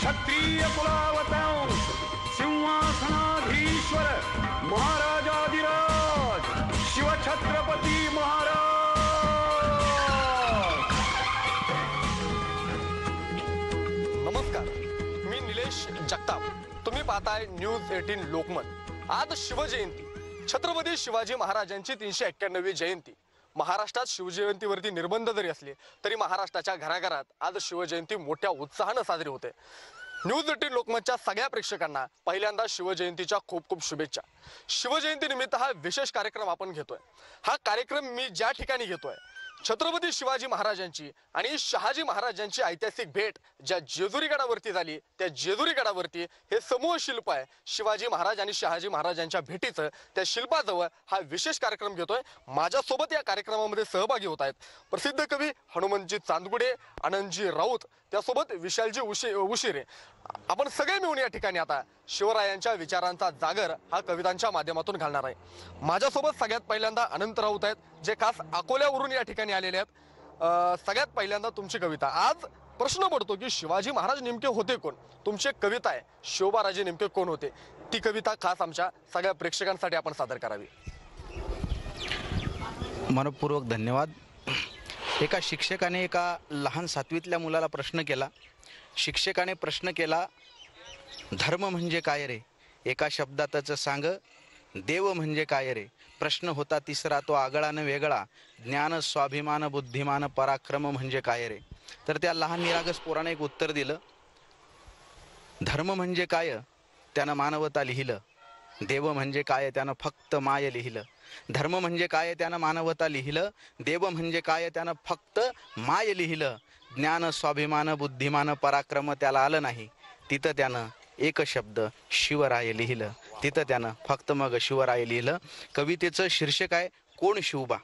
क्षत्रिय कुलावतांश सिंहासनाधीश्वर महाराजाधिराज शिवछत्रपती महाराज। नमस्कार, मी निलेश जगताप। तुम्ही पाहताय न्यूज 18 लोकमत। आज शिवजयंती, छत्रपती शिवाजी महाराजांची 391वी जयंती। महाराष्ट्रात शिवजयंतीवरती निर्बंध जरी असले तरी महाराष्ट्राच्या घराघरात आज शिवजयंती मोठ्या उत्साहाने साजरी होते। न्यूज 18 लोकमतच्या सगळ्या प्रेक्षकांना पहिल्यांदा शिवजयंतीच्या खूप खूप शुभेच्छा। शिवजयंती निमित्त हा विशेष कार्यक्रम आपण घेतोय। हा कार्यक्रम मी ज्या ठिकाणी घेतोय, छत्रपती शिवाजी महाराजांची आणि शहाजी महाराजांची ऐतिहासिक भेट ज्या जेजुरी गडावरती झाली, त्या जेजुरी गडावरती हे समूह शिल्प आहे शिवाजी महाराज आणि शहाजी महाराजांच्या भेटीचं। त्या शिल्पाजवळ हा विशेष कार्यक्रम घेतोय। माझ्यासोबत या कार्यक्रमामध्ये सहभागी होत आहेत प्रसिद्ध कवी हनुमंतजी चांदगुडे, आनंदजी राऊत, त्यासोबत विशालजी उशिरे। आपण सगळे मिळून या ठिकाणी आता शिवरायांच्या विचारांचा जागर हा कवितांच्या माध्यमातून घालणार आहे। माझ्यासोबत सगळ्यात पहिल्यांदा अनंत राऊत आहेत, जे खास अकोल्यावरून या ठिकाणी आलेले आहेत। सगळ्यात पहिल्यांदा तुमची कविता। आज प्रश्न पडतो की शिवाजी महाराज नेमके होते कोण? तुमची कविता आहे शिवबाराजे नेमके कोण होते, ती कविता खास आमच्या सगळ्या प्रेक्षकांसाठी आपण सादर करावी। मनपूर्वक धन्यवाद। एका शिक्षकाने एका लहान 7वीतल्या मुलाला प्रश्न केला। शिक्षकाने प्रश्न केला, धर्म म्हणजे काय रे? एका शब्दातच सांग, देव म्हणजे काय रे? प्रश्न होता तिसरा, तो आगळा न वेगळा, ज्ञान स्वाभिमान बुद्धिमान पराक्रम म्हणजे काय रे? तर त्या लहान निरागस पोराने एक उत्तर दिलं, धर्म म्हणजे काय? त्यानं मानवता लिहिलं। देव म्हणजे काय? त्यानं फक्त माय लिहिलं। धर्म म्हणजे काय? त्यानं मानवता लिहिलं। देव म्हणजे काय? त्यानं फक्त माय लिहिलं। ज्ञान स्वाभिमान बुद्धिमान पराक्रम त्याला आलं नाही, तिथं त्यानं एक शब्द शिवराय लिहिलं। तिथं त्यानं फक्त मग शिवराय लिहिलं। कवितेचं शीर्षक आहे कोण शिवबा?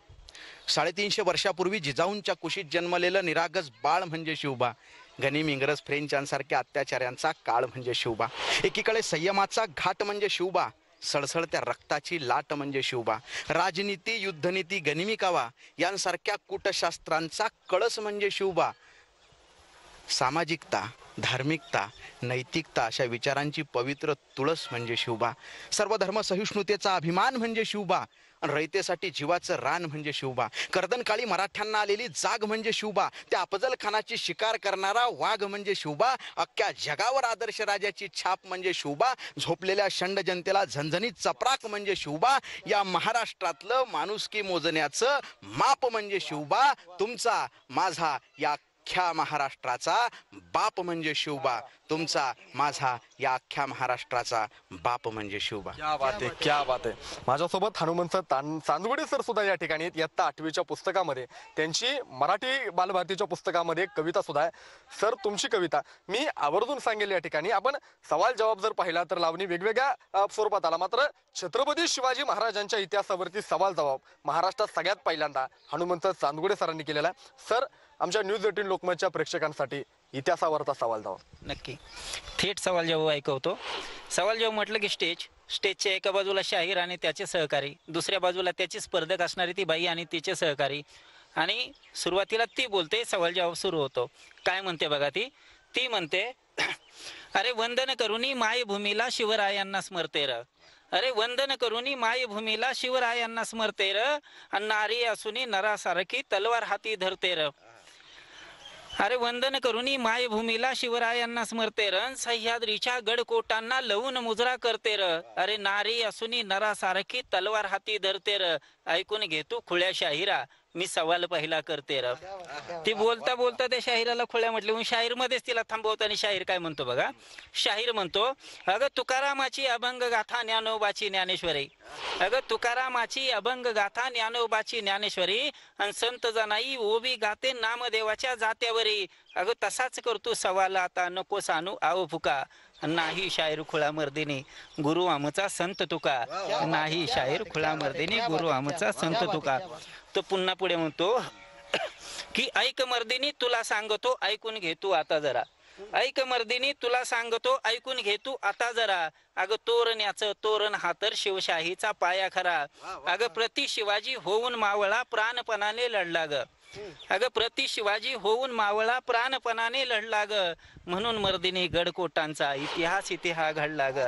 350 वर्षापूर्वी जिजाऊंच्या कुशीत जन्मलेलं निरागस बाळ म्हणजे शिवबा। गनिम, इंग्रज, फ्रेंच यांसारख्या अत्याचार्यांचा काळ म्हणजे शिवबा। एकीकडे संयमाचा घाट म्हणजे शिवबा, सळसळत्या रक्ताची लाट म्हणजे शिवबा। राजनीती, युद्धनीती, गनिमी कावा यांसारख्या कूटशास्त्रांचा कळस म्हणजे शिवबा। सामाजिकता, धार्मिकता, नैतिकता अशा विचारांची पवित्र तुळस म्हणजे शिवबा। सर्व धर्म सहिष्णुतेचा अभिमान म्हणजे शिवबा। रयतेसाठी जीवाचं रान म्हणजे शिवबा। कर्दनकाळी मराठ्यांना आलेली जाग म्हणजे शिवबा। त्या अफजल खानाची शिकार करणारा वाघ म्हणजे शिवबा। अख्ख्या जगावर आदर्श राजाची छाप म्हणजे शिवबा। झोपलेल्या शंड जनतेला झणझणीत चपराक म्हणजे शिवबा। या महाराष्ट्रातलं माणुसकी मोजण्याचं माप म्हणजे शिवबा। तुमचा माझा या अख्ख्या महाराष्ट्राचा बाप म्हणजे शिवबा। तुमचा माझा या अख्ख्या महाराष्ट्राचा बाप म्हणजे शिवबा। क्या बात आहे, क्या बात आहे। माझ्यासोबत हनुमंत चांदगुडे सर सुद्धा या ठिकाणी इयत्ता 8वीच्या पुस्तकामध्ये, त्यांची मराठी बालभारतीच्या पुस्तकामध्ये एक कविता सुद्धा आहे। सर, तुमची कविता मी आवर्जून सांगेल या ठिकाणी। आपण सवाल जवाब जर पाहिला तर लावणी वेगवेगळ्या स्वरूपात आला, मात्र छत्रपती शिवाजी महाराजांच्या इतिहासावरती सवाल जवाब महाराष्ट्रात सगळ्यात पहिल्यांदा हनुमंत चांदगुडे सरांनी केलेला आहे। सर, आमच्या न्यूज 18 लोकमतच्या प्रेक्षकांसाठी इतिहासावरचा सवाल जवाब। नक्की थेट सवाल जवाब ऐकवतो। सवाल जवाब म्हटलं की स्टेजच्या एका बाजूला शाहीर आणि त्याचे सहकारी, दुसऱ्या बाजूला त्याची स्पर्धक असणारी ती बाई आणि तिचे सहकारी, आणि सुरुवातीला ती बोलते, सवाल जवाब सुरू होतो। काय म्हणते बघा ती म्हणते, अरे वंदन करुनी मायभूमीला शिवरायांना स्मरते र। अरे वंदन करुनी मायभूमीला शिवरायांना स्मरते र। नारी असुनी नरासारखी तलवार हाती धरते र। अरे वंदन करुनी मायभूमीला शिवरायांना स्मरते र। सह्याद्रीच्या गडकोटांना लवून मुजरा करते र। अरे नारी असुनी नरासारखी तलवार हाती धरते र। ऐकून घे तू खुळ्या शाहिरा, मी सवाल पहिला करते र। ती बोलता बोलता त्या शाहिराला खुळ्या म्हटले, मग शाहीर मध्येच तिला थांबवता आणि शाहीर काय म्हणतो बघा। शाहीर म्हणतो, अगं तुकारामाची अभंग गाथा ज्ञानोबाची ज्ञानेश्वरी। अगं तुकारामाची अभंग गाथा ज्ञानोबाची ज्ञानेश्वरी, आणि संत जनाई ओबी गाते नामदेवाच्या जात्यावरी। अगं तसाच करतो सवाल आता, नको सानू आव फुका। नाही शाहीर खुळा मर्दिनी, गुरु आमचा संत तुका। नाही शाहीर खुळा मर्दिनी, गुरु आमचा संत तुका। तो पुन्हा पुढे म्हणतो की ऐक मर्दिनी तुला सांगतो, ऐकून घे तू आता जरा। ऐक मर्दिनी तुला सांगतो, ऐकून घे तू आता जरा। अगं तोरण्याचं तोरण हा तर शिवशाहीचा पाया खरा। अगं प्रति शिवाजी होऊन मावळा प्राणपणाने लढला ग। अगं प्रति शिवाजी होऊन मावळा प्राणपणाने लढला ग, म्हणून मर्दिनी गडकोटांचा इतिहास इथे हा घडला ग.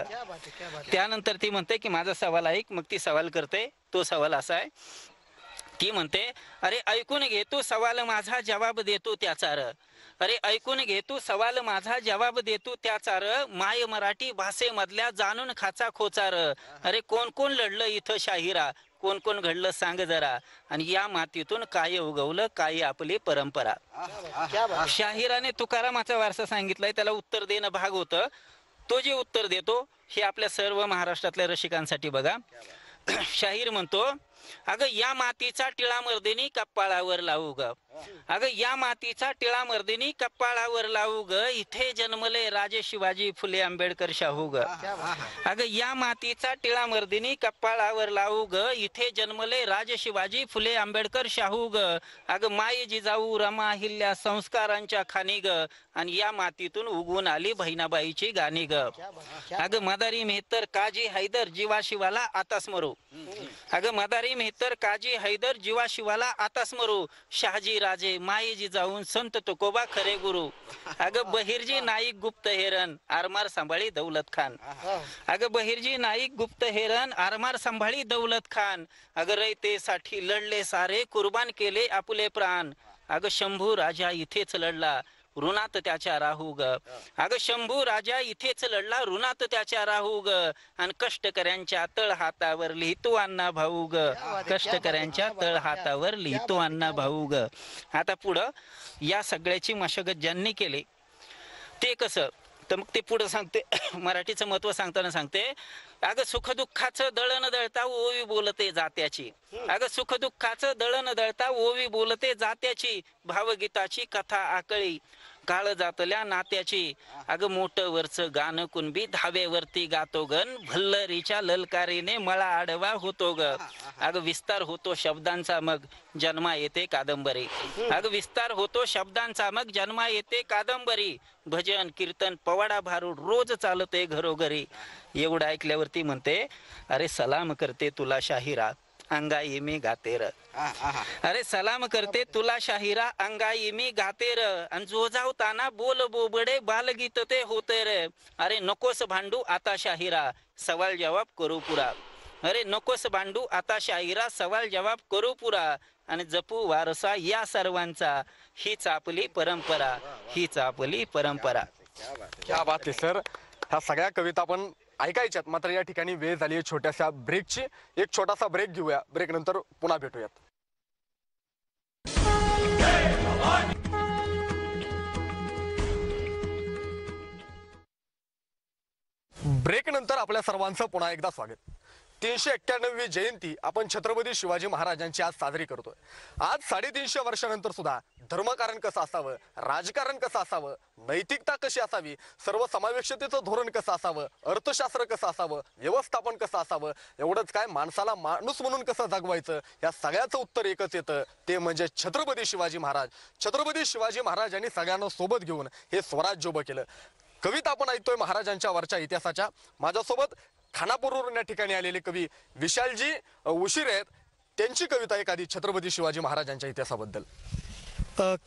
त्यानंतर ती म्हणते की माझा सवाल ऐक. मग ती सवाल करते. तो सवाल असा आहे, ती म्हणते अरे ऐकून घे तू सवाल माझा जवाब देतो त्याचा र. अरे ऐकून घे तू सवाल माझा जवाब देतो त्याचा र, माय मराठी भाषेमधल्या जाणून खाचा खोचार. अरे कोण कोण लढलं इथं शाहिरा, कोण कोण घडलं सांग जरा, आणि या मातीतून काय उगवलं काय आपली परंपरा. शाहिराने तुकारामाचा वारसा सांगितलाय, त्याला उत्तर देणं भाग होतं. तो जे उत्तर देतो हे आपल्या सर्व महाराष्ट्रातल्या रसिकांसाठी बघा. शाहीर म्हणतो, अगं या मातीचा टिळा मर्दिनी कपाळावर लावू ग. अगं या मातीचा टिळा मर्दिनी कपाळावर लावू ग, इथे जन्मले राजे शिवाजी फुले आंबेडकर शाहू ग. अगं या मातीचा टिळा मर्दिनी कपाळावर लावू ग, इथे जन्मले राजे शिवाजी फुले आंबेडकर शाहू ग. अगं माई जिजाऊ रमा हिल्ल्या संस्कारांच्या खाणी ग, आणि या मातीतून उगवून आली बहिणाबाईची गाणी ग. अगं मदारी मेहतर काजी हैदर जीवा शिवाला आता स्मरू. अगं मदारी मेहतर काजी हैदर जीवा शिवाला आता स्मरू, शहाजी राजे माई जिजाऊन संत तुकोबा खरे गुरु. अगं बहिर्जी नाईक गुप्त हेरण आरमार सांभाळी दौलत खान. अगं बहिर्जी नाईक गुप्त हेरण आरमार सांभाळी दौलत खान. अगं रयतेसाठी लढले सारे कुर्बान केले आपुले प्राण. अगं शंभू राजा इथेच लढला ऋणात त्याच्या राहू ग. अगं शंभू राजा इथेच लढला ऋणात त्याच्या राहू ग, आणि कष्टकऱ्यांच्या तळ हातावर लिहितो अण्णा भाऊ ग. कष्टकऱ्यांच्या तळ हातावर लिहितो अण्णा भाऊ ग. आता पुढं या सगळ्याची मशागत ज्यांनी केली ते कसं, तर मग ते पुढं सांगते. मराठीचं महत्व सांगताना सांगते, अगं सुखदुःखाचं दळण दळता ओवी बोलते जात्याची. अगं सुखदुःखाचं दळण दळता ओवी बोलते जात्याची, भावगीताची कथा आकळी काळ जातल्या नात्याची. अगं मोठं वरचं गाणं कुणबी धावेवरती गातो गण, भल्लरीच्या ललकारीने मळा आडवा होतो ग. अगं विस्तार होतो शब्दांचा मग जन्मा येते कादंबरी. अगं विस्तार होतो शब्दांचा मग जन्मा येते कादंबरी, भजन कीर्तन पवाडा भारूड रोज चालते घरोघरी. एवढं ऐकल्यावरती म्हणते, अरे सलाम करते तुला शाहिरा अंगाई मी गाते र. अरे सलाम करते तुला शाहिरा अंगाई मी गाते र, आणि जो जावताना बोल बोबडे बालगीत ते होते रे. अरे नकोस भांडू आता शाहिरा सवाल जवाब करू पुरा. अरे नकोस भांडू आता शाहिरा सवाल जवाब करू पुरा, आणि जपू वारसा या सर्वांचा हीच आपली परंपरा, हीच आपली परंपरा. क्या बात आहे सर. ह्या सगळ्या कविता आपण ऐकायच्यात, मात्र या ठिकाणी वेळ झाली आहे छोट्याशा ब्रेकची. एक छोटासा ब्रेक घेऊया, ब्रेक नंतर पुन्हा भेटूयात. ब्रेक नंतर आपल्या सर्वांचं पुन्हा एकदा स्वागत. 391वी जयंती आपण छत्रपती शिवाजी महाराजांची आज साजरी करतोय. आज 350 वर्षानंतर सुद्धा धर्मकारण कसं असावं, राजकारण कसं असावं, नैतिकता कशी असावी, सर्वसमावेशतेचं धोरण कसं असावं, अर्थशास्त्र कसं असावं, व्यवस्थापन कसं असावं, एवढंच काय माणसाला माणूस म्हणून कसं जगवायचं, या सगळ्याचं उत्तर एकच येतं, ते म्हणजे छत्रपती शिवाजी महाराज. छत्रपती शिवाजी महाराजांनी सगळ्यांना सोबत घेऊन हे स्वराज्य उभं केलं. कविता आपण ऐकतोय महाराजांच्या वरच्या इतिहासाच्या. माझ्यासोबत खानापूरवरून या ठिकाणी आलेले कवी विशालजी उशीर आहेत. त्यांची कविता एखादी छत्रपती शिवाजी महाराजांच्या इतिहासाबद्दल.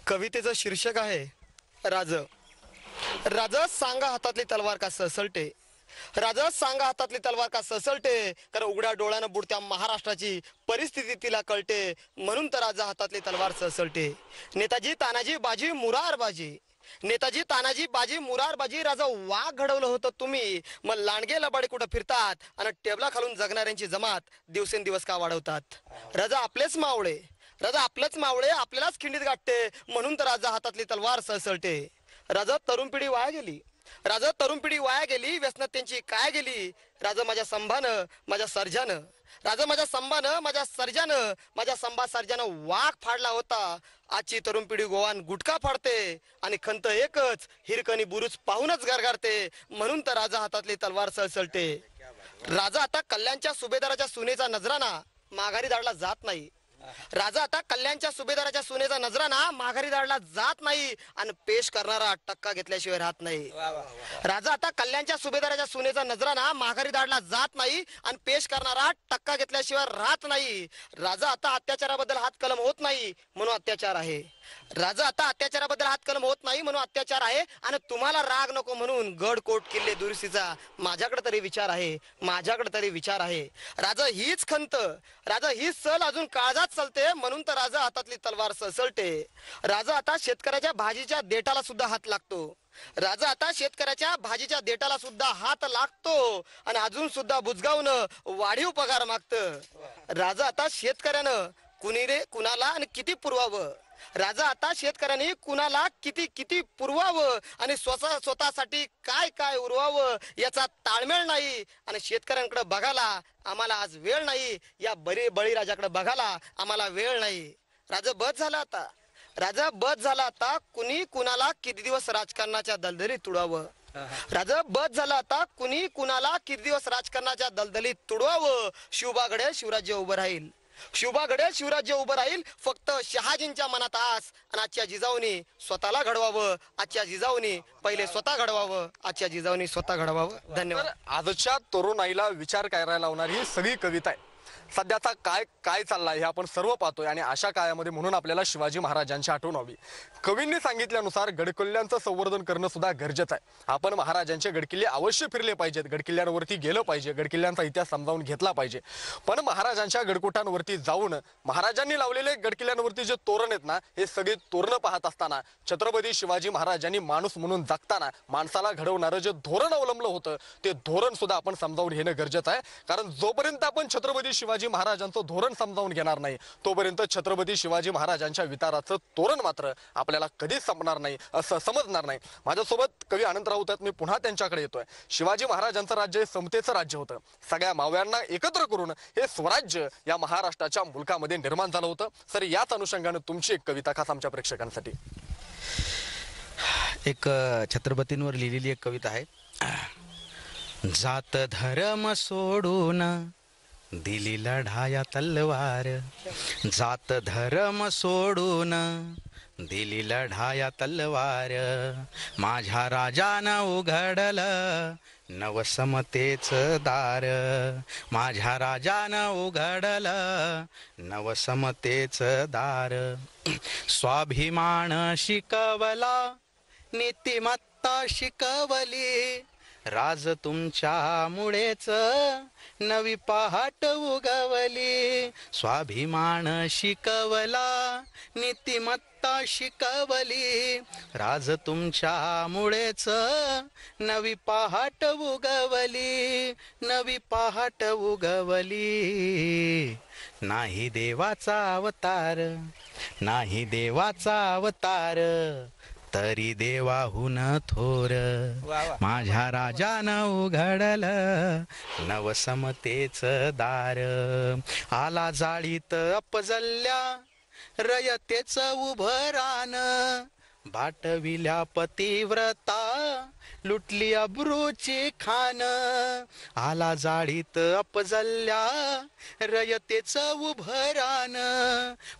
कवितेचं शीर्षक आहे राज. राज सांगा हातातली तलवार का सळसळते, राज सांगा हातातली तलवार का सळसळते, कारण उघड्या डोळ्यानं बुडत्या महाराष्ट्राची परिस्थिती तिला कळते, म्हणून तर राजा हातातली तलवार सळसळते. नेताजी तानाजी बाजी मुरार बाजी, नेताजी तानाजी बाजी मुरार बाजी, राजा वाघ घडवलं होतं तुम्ही, मग लांडगे लबाडे कुठं फिरतात आणि टेबला खालून जगणाऱ्यांची जमात दिवसेंदिवस का वाढवतात. राजा आपलेच मावळे, राजा आपलेच मावळे आपल्यालाच खिंडीत गाठते, म्हणून तर राजा हातातली तलवार सळसळते. राजा तरुण पिढी वाया गेली, राजा तरुण पिढी वाया गेली, व्यसनात त्यांची काय गेली. राजा माझ्या संभानं माझ्या सर्जानं, राजा माझ्या संभानं माझ्या सर्जानं, माझ्या संभा सर्जानं वाघ फाडला होता. आजची तरुण पिढी गोवान गुटखा फाडते आणि खंत एकच हिरकणी बुरुज पाहूनच गरगरते, म्हणून तर राजा हातातली तलवार सळसळते. राजा आता कल्याणच्या सुभेदाराच्या सुनेचा नजराना माघारी धाडला जात नाही, राजा आता कल्याणच्या सुभेदाराच्या सुनेचा नजराना माघारी दाडला जात नाही आणि पेश करणारा टक्का घेतल्याशिवाय राहत नाही. राजा आता कल्याणच्या सुभेदाराच्या सुनेचा नजराना माघारी दाडला जात नाही आणि पेश करणारा टक्का घेतल्याशिवाय राहत नाही. राजा आता अत्याचाराबद्दल हातकलम होत नाही म्हणून अत्याचार आहे. राजा आता अत्याचाराबद्दल हातकलम होत नाही म्हणून अत्याचार आहे. आणि तुम्हाला राग नको म्हणून गड कोट किल्ले दुरुस्तीचा माझ्याकडे तरी विचार आहे, माझ्याकडे तरी विचार आहे. राजा हीच खंत, राजा हीच सल अजून काळजात चालते म्हणून तर राजा हातातली तलवार सळसळते. राजा आता शेतकऱ्याच्या भाजीच्या देठाला सुद्धा हात लागतो. राजा आता शेतकऱ्याच्या भाजीच्या देठाला सुद्धा हात लागतो आणि अजून सुद्धा बुजगावून वाढीव पगार मागतं. राजा आता शेतकऱ्यानं कुणी रे कुणाला आणि किती पुरवावं. राजा आता शेतकऱ्यांनी कुणाला किती किती पुरवावं आणि स्वतःसाठी काय काय उरवावं याचा ताळमेळ नाही. आणि शेतकऱ्यांकडे बघायला आम्हाला आज वेळ नाही. या बळीराजाकडे बघायला आम्हाला वेळ नाही. राजा बस झाला आता, राजा बस झाला आता. कुणी कुणाला किती दिवस राजकारणाच्या दलदलीत तुडवावं. राजा बस झाला आता. कुणी कुणाला किती दिवस राजकारणाच्या दलदलीत तुडवावं. शिवबागडे शिवराज्य उभं राहील, शिवबागडे शिवराज्य उभं राहील. फक्त शहाजींच्या मनात आस आणि आजच्या जिजाऊनी स्वतःला घडवावं. आजच्या जिजाऊनी पहिले स्वतः घडवावं, आजच्या जिजाऊनी स्वतः घडवावं. धन्यवाद. आजच्या तरुणाईला विचार करायला लावणारी ही सगळी कविता आहे. सध्याचा काय चाललाय हे आपण सर्व पाहतोय आणि अशा काळामध्ये म्हणून आपल्याला शिवाजी महाराजांची आठवण व्हावी. कवींनी सांगितल्यानुसार गडकिल्ल्यांचं संवर्धन करणं सुद्धा गरजेचं आहे. आपण महाराजांचे गडकिल्ले अवश्य फिरले पाहिजेत, गडकिल्ल्यांवरती गेलं पाहिजे, गडकिल्ल्यांचा इतिहास समजावून घेतला पाहिजे. पण महाराजांच्या गडकोटांवरती जाऊन महाराजांनी लावलेले गडकिल्ल्यांवरती जे तोरण आहेत ना, हे सगळे तोरण पाहत असताना छत्रपती शिवाजी महाराजांनी माणूस म्हणून जगताना माणसाला घडवणारं जे धोरण अवलंबलं होतं ते धोरण सुद्धा आपण समजावून घेणं गरजेचं आहे. कारण जोपर्यंत आपण छत्रपती शिवाजी महाराजांचं धोरण समजावून घेणार नाही तोपर्यंत छत्रपती शिवाजी महाराजांच्या विचाराचं तोरण मात्र आपल्याला कधीच संपणार नाही, असं समजणार नाही. माझ्यासोबत कवी अनंत राऊत आहेत, मी पुन्हा त्यांच्याकडे येतोय. शिवाजी महाराजांचं राज्य हे समतेचं राज्य होतं. सगळ्या मावळ्यांना एकत्र करून हे स्वराज्य या महाराष्ट्राच्या मुलकामध्ये निर्माण झालं होतं. सर, याच अनुषंगाने तुमची एक कविता खास आमच्या प्रेक्षकांसाठी. एक छत्रपतींवर लिहिलेली एक कविता आहे. जात धर्म सोडून दिली लढाया तलवार, जात धर्म सोडून दिली लढाया तलवार. माझ्या राजानं उघडलं नवसमतेचं दार, माझ्या राजानं उघडलं नवसमतेचं दार. स्वाभिमान शिकवला नीतिमत्ता शिकवली, राज तुमच्यामुळेच नवी पहाट उगवली. स्वाभिमान शिकवला नीतिमत्ता शिकवली, राज तुमच्यामुळेच नवी पहाट उगवली, नवी पहाट उगवली. नाही देवाचा अवतार, नाही देवाचा अवतार, तरी देवाहून थोर. माझ्या राजानं उघडलं नवसमतेचं दार. आला जाळीत अपजल्ल्या रयतेचं उभं रान, बाटविल्या पतिव्रता लुटली अब्रूची खान. आला जाळीत अपजल्ल्या रयतेचं उभं रान,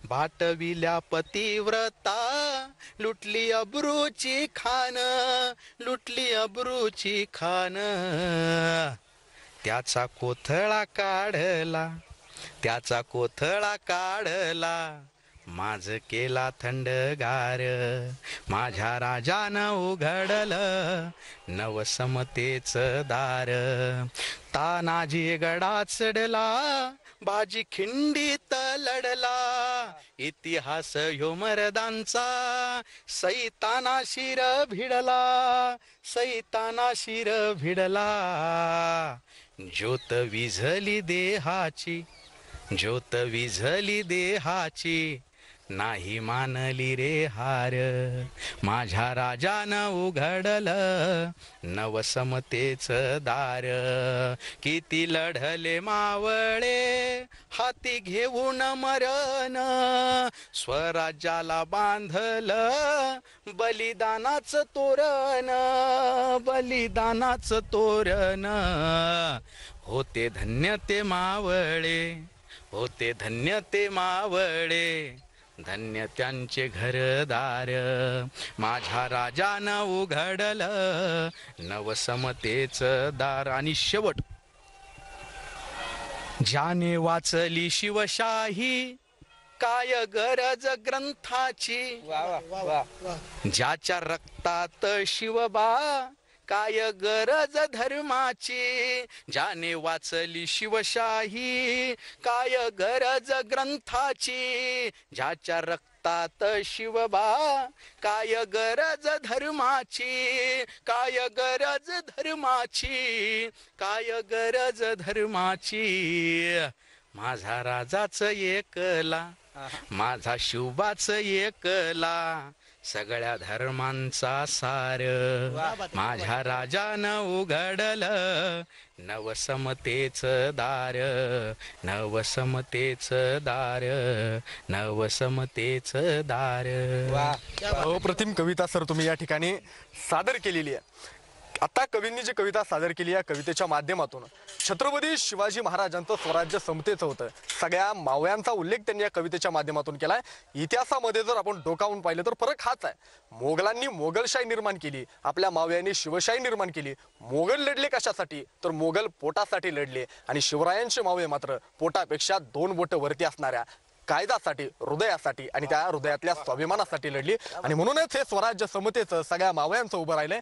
बाटविल्या पतिव्रता लुटली अब्रूची खान, लुटली अब्रूची खान. त्याचा कोथळा काढला, त्याचा कोथळा काढला, माझ केला थंडगार. माझ्या राजानं उघडलं नवसमतेचं दार. तानाजी गडा चढला, बाजी खिंडीत लढला, इतिहास ह्यो मर्दांचा सैताना शिर भिडला, सैताना शिर भिडला. ज्योत विझली देहाची, ज्योत विझली देहाची, नाही मानली रे हार. माझ्या राजानं उघडलं नवसमतेचं दार. किती लढले मावळे हाती घेऊन मरण, स्वराज्याला बांधलं बलिदानाचं तोरण, बलिदानाचं तोरण. होते धन्य ते मावळे, होते धन्य ते मावळे, धन्य त्यांचे घरदार. माझ्या राजानं उघडलं नवसमतेच दार. आणि शेवट, ज्याने वाचली शिवशाही, काय गरज ग्रंथाची. ज्याच्या रक्तात शिवबा, काय गरज धर्माची. ज्याने वाचली शिवशाही, काय गरज ग्रंथाची. ज्याच्या रक्तात शिवबा, काय गरज धर्माची. काय गरज धर्माची, काय गरज धर्माची. माझा राजाच एकला, माझा शिवबाच एकला, सगळ्या धर्मांचा सार. माझ्या राजानं उघडलं नवसमतेच दार, नवसमतेच दार, नवसमतेच दार. अप्रतिम कविता सर तुम्ही या ठिकाणी सादर केलेली आहे. आता कवींनी जी कविता सादर केली या कवितेच्या माध्यमातून छत्रपती शिवाजी महाराजांचं स्वराज्य समतेचं होतं. सगळ्या मावळ्यांचा उल्लेख त्यांनी या कवितेच्या माध्यमातून केलाय. इतिहासामध्ये जर आपण डोकावून पाहिलं तर फरक हाच आहे. मोगलांनी मोगलशाही निर्माण केली, आपल्या मावळ्यांनी शिवशाही निर्माण केली. मोगल लढले कशासाठी तर मोगल पोटासाठी लढले, आणि शिवरायांचे मावळे मात्र पोटापेक्षा 2 बोटं वरती असणाऱ्या कायद्यासाठी, हृदयासाठी आणि त्या हृदयातल्या स्वाभिमानासाठी लढली. आणि म्हणूनच हे स्वराज्य समतेचं सगळ्या मावळ्यांचं उभं राहिलंय.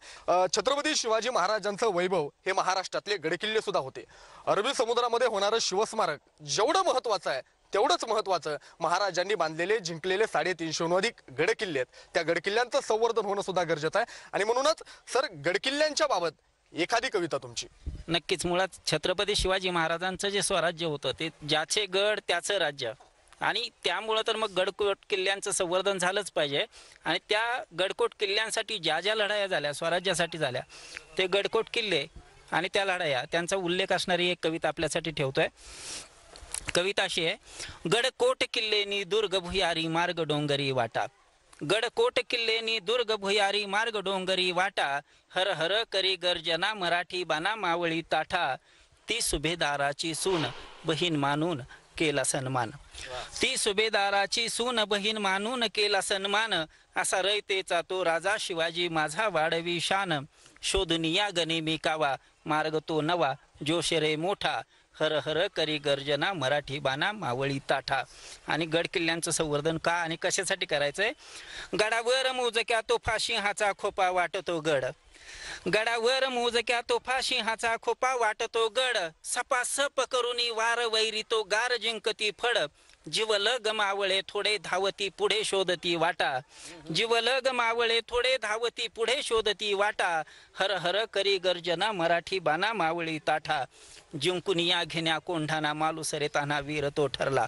छत्रपती शिवाजी महाराजांचं वैभव हे महाराष्ट्रातले गडकिल्ले सुद्धा होते. अरबी समुद्रामध्ये होणारं शिवस्मारक जेवढं महत्वाचं आहे तेवढंच महत्वाचं महाराजांनी बांधलेले जिंकलेले 350 अधिक गडकिल्ले आहेत. त्या गडकिल्ल्यांचं संवर्धन होणं सुद्धा गरजेचं आहे. आणि म्हणूनच सर, गडकिल्ल्यांच्या बाबत एखादी कविता तुमची. नक्कीच. मुळात छत्रपती शिवाजी महाराजांचं जे स्वराज्य होतं ते ज्याचे गड त्याचं राज्य, आणि त्यामुळं तर मग गडकोट किल्ल्यांचं संवर्धन झालंच पाहिजे. आणि त्या गडकोट किल्ल्यांसाठी ज्या ज्या लढाया झाल्या, स्वराज्यासाठी झाल्या, ते गडकोट किल्ले आणि त्या लढाया त्यांचा उल्लेख असणारी एक कविता आपल्यासाठी ठेवतोय. कविता अशी आहे: गडकोट किल्लेनी दुर्ग भुयारी मार्ग डोंगरी वाटा. गडकोट किल्लेनी दुर्ग भुयारी मार्ग डोंगरी वाटा. हर हर करी गर्जना मराठी बाना मावळी ताठा. ती सुभेदाराची सून बहीण मानून केला सन्मान. ती सुभेदाराची सून बहीण मानून केला सन्मान. असा रयतेचा तो राजा शिवाजी माझा वाढवी शान. शोधनिया गणे मी कावा मार्ग तो नवा जोश रे मोठा. हर हर करी गर्जना मराठी बाना मावळी ताठा. आणि गड किल्ल्यांचं संवर्धन का आणि कशासाठी करायचंय? गडावर मोजक्या तोफा सिंहाचा खोपा वाटतो गड. गडावर मोजक्या तोफा सिंहाचा खोपा वाटतो गड. सपासप करुनी वार वैरी तो गार जिंकती फड. जीवल गमावळे थोडे धावती पुढे शोधती वाटा. जीवल गमावळे थोडे धावती पुढे शोधती वाटा. हर हर करी गर्जना मराठी बाना मावळी ताठा. जिंकुनिया घेण्या कोंढाना मालुसरेताना वीर तो ठरला.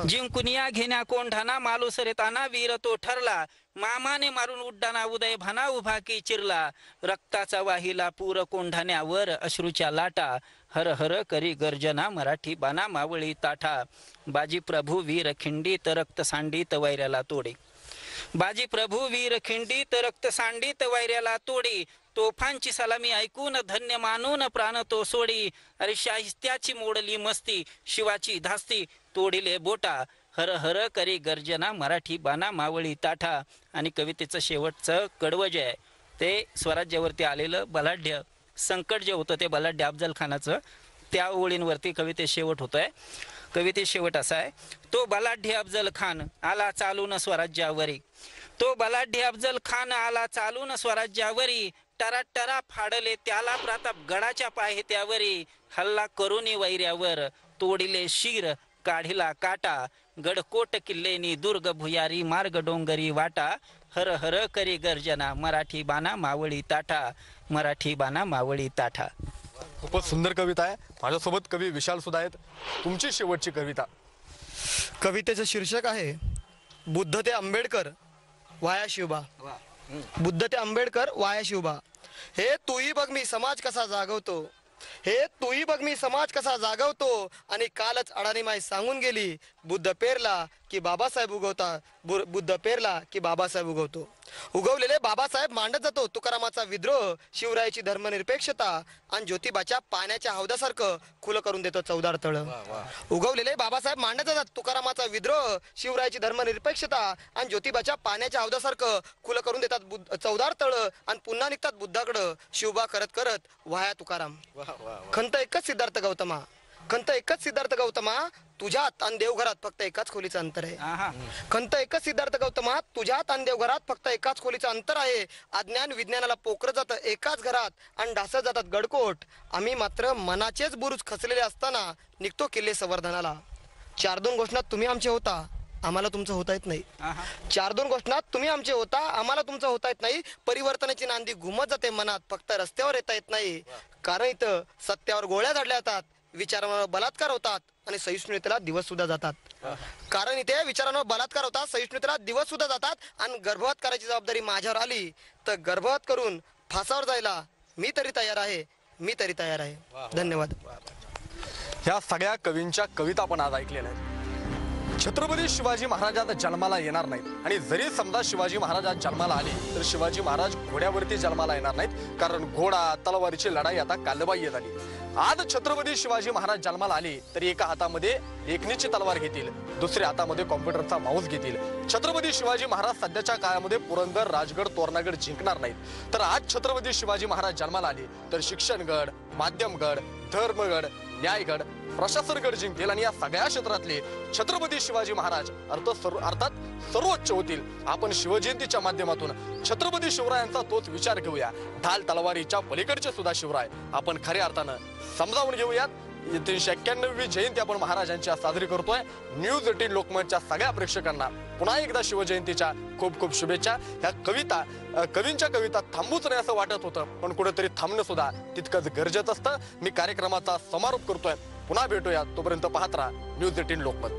जिंकुनिया घेण्या कोंढाना मालुसरेताना वीर तो ठरला. मामाने मारून उड्डाणा उदय भाना उभा की चिरला. रक्ताचा वाहिला पूर कोंढाण्यावर अश्रूच्या लाटा. हर हर करी गर्जना मराठी बाना मावळी ताठा. बाजी प्रभू वीर खिंडीत रक्त सांडीत वैऱ्याला तोडी. बाजी प्रभू वीर खिंडीत रक्त सांडीत वैऱ्याला तोडी. तोफांची सलामी ऐकून धन्य मानून प्राण तो सोडी. अरे शाहिस्त्याची मोडली मस्ती शिवाची धास्ती तोडिले बोटा. हर हर करी गर्जना मराठी बाना मावळी ताठा. आणि कवितेचं शेवटचं कडवं जे आहे ते स्वराज्यावरती आलेलं बलाढ्य संकट जे होतं ते बलाढ्य अफजल खानाचं, त्या ओळींवरती कविते शेवट होतोय. कविते शेवट असा आहे: तो बलाढ्य अफजल खान आला चालून स्वराज्यावरी. तो बलाढ्य अफजल खान आला चालून स्वराज्यावरी. टरा फाडले त्याला प्रताप गडाच्या पायथ्यावरी. हल्ला करुनी वैऱ्यावर तोडिले शिर काढिला काटा. गडकोट किल्लेनी दुर्ग भुयारी मार्ग डोंगरी वाटा. हर हर करी गर्जना मराठी बाना मावळी ताठा. मराठी बाना मावळी ताठा. खूपच सुंदर कविता आहे. माझ्यासोबत कवी विशाल सुद्धा आहेत. तुमची शेवटची कविता. कवितेचं शीर्षक आहे बुद्ध ते आंबेडकर वाया शिवबा. बुद्ध ते आंबेडकर वाया शिवबा. हे तूही बघ मी समाज कसा जागवतो. हे तूही बघ मी समाज कसा जागवतो. आणि कालच अडाणी माई सांगून गेली. बुद्ध पेरला की बाबासाहेब उगवता. बुद्ध पेरला की बाबासाहेब उगवतो. उगवलेले बाबासाहेब मांडत जातो तुकारामाचा विद्रोह, शिवरायाची धर्मनिरपेक्षता आणि ज्योतिबाच्या पाण्याच्या हौदासारखं खुलं करून देतो चौदार तळ. उगवलेले बाबासाहेब मांडत जातात तुकारामाचा विद्रोह, शिवरायाची धर्मनिरपेक्षता आणि ज्योतिबाच्या पाण्याच्या हौदासारखं खुलं करून देतात चौदार तळ आणि पुन्हा निघतात बुद्धाकडं शिवबा करत करत वाया तुकाराम. खंत एकच सिद्धार्थ गौतमा, खंत एकच सिद्धार्थ गौतमा, तुझ्यात आणि देवघरात फक्त एकाच खोलीचं अंतर आहे. खंत एकच सिद्धार्थ गौतमा, तुझ्यात आणि देवघरात फक्त एकाच खोलीचं अंतर आहे. अज्ञान विज्ञानाला पोखरं जातं एकाच घरात आणि ढासत जातात गडकोट. आम्ही मात्र मनाचेच बुरुज खचलेले असताना निघतो किल्ले संवर्धनाला. 4-2 घोषणात तुम्ही आमचे होता, आम्हाला तुमचं होता येत नाही. 4-2 घोषणात तुम्ही आमचे होता, आम्हाला तुमचं होता येत नाही. परिवर्तनाची नांदी घुमत जाते मनात, फक्त रस्त्यावर येता येत नाही. कारण इथं सत्यावर गोळ्या झाडल्या जातात, विचारांवर बलात्कार होतात आणि सहिष्णुतेला दिवस सुद्धा जातात. कारण इथे विचारांवर बलात्कार होतात, सहिष्णुतेला दिवस सुद्धा जातात. आणि गर्भपात करायची जबाबदारी माझ्यावर आली तर गर्भपात करून फासावर जायला मी तरी तयार आहे, मी तरी तयार आहे. धन्यवाद. ह्या सगळ्या कवींच्या कविता आपण आज ऐकलेल्या आहेत. छत्रपती शिवाजी महाराज आता जन्माला येणार नाहीत आणि जरी समजा शिवाजी महाराज आज जन्माला आले तर शिवाजी महाराज घोड्यावरती जन्माला येणार नाहीत, कारण घोडा तलवारीची लढाई आता कालबाह्य झाली. आज छत्रपती शिवाजी महाराज जन्माला आले तरी एका हातामध्ये लेखणीची तलवार घेतील, दुसऱ्या हातामध्ये कॉम्प्युटरचा माऊस घेतील. छत्रपती शिवाजी महाराज सध्याच्या काळामध्ये पुरंदर, राजगड, तोरणागड जिंकणार नाहीत. तर आज छत्रपती शिवाजी महाराज जन्माला आले तर शिक्षणगड, माध्यमगड, धर्मगड, न्यायगड, प्रशासनगड जिंकतील आणि या सगळ्या क्षेत्रातले छत्रपती शिवाजी महाराज अर्थात सर्वोच्च होतील. आपण शिवजयंतीच्या माध्यमातून छत्रपती शिवरायांचा तोच विचार घेऊया. ढाल तलवारीच्या पलीकडचे सुद्धा शिवराय आपण खऱ्या अर्थानं समजावून घेऊयात. 391वी जयंती आपण महाराजांची आज साजरी करतोय. न्यूज 18 लोकमतच्या सगळ्या प्रेक्षकांना पुन्हा एकदा शिवजयंतीच्या खूप खूप शुभेच्छा. ह्या कवींच्या कविता थांबूच नाही असं वाटत होतं, पण कुठेतरी थांबणं सुद्धा तितकंच गरजेचं असतं. मी कार्यक्रमाचा समारोप करतोय. पुन्हा भेटूया, तोपर्यंत पाहत राहा न्यूज 18 लोकमत.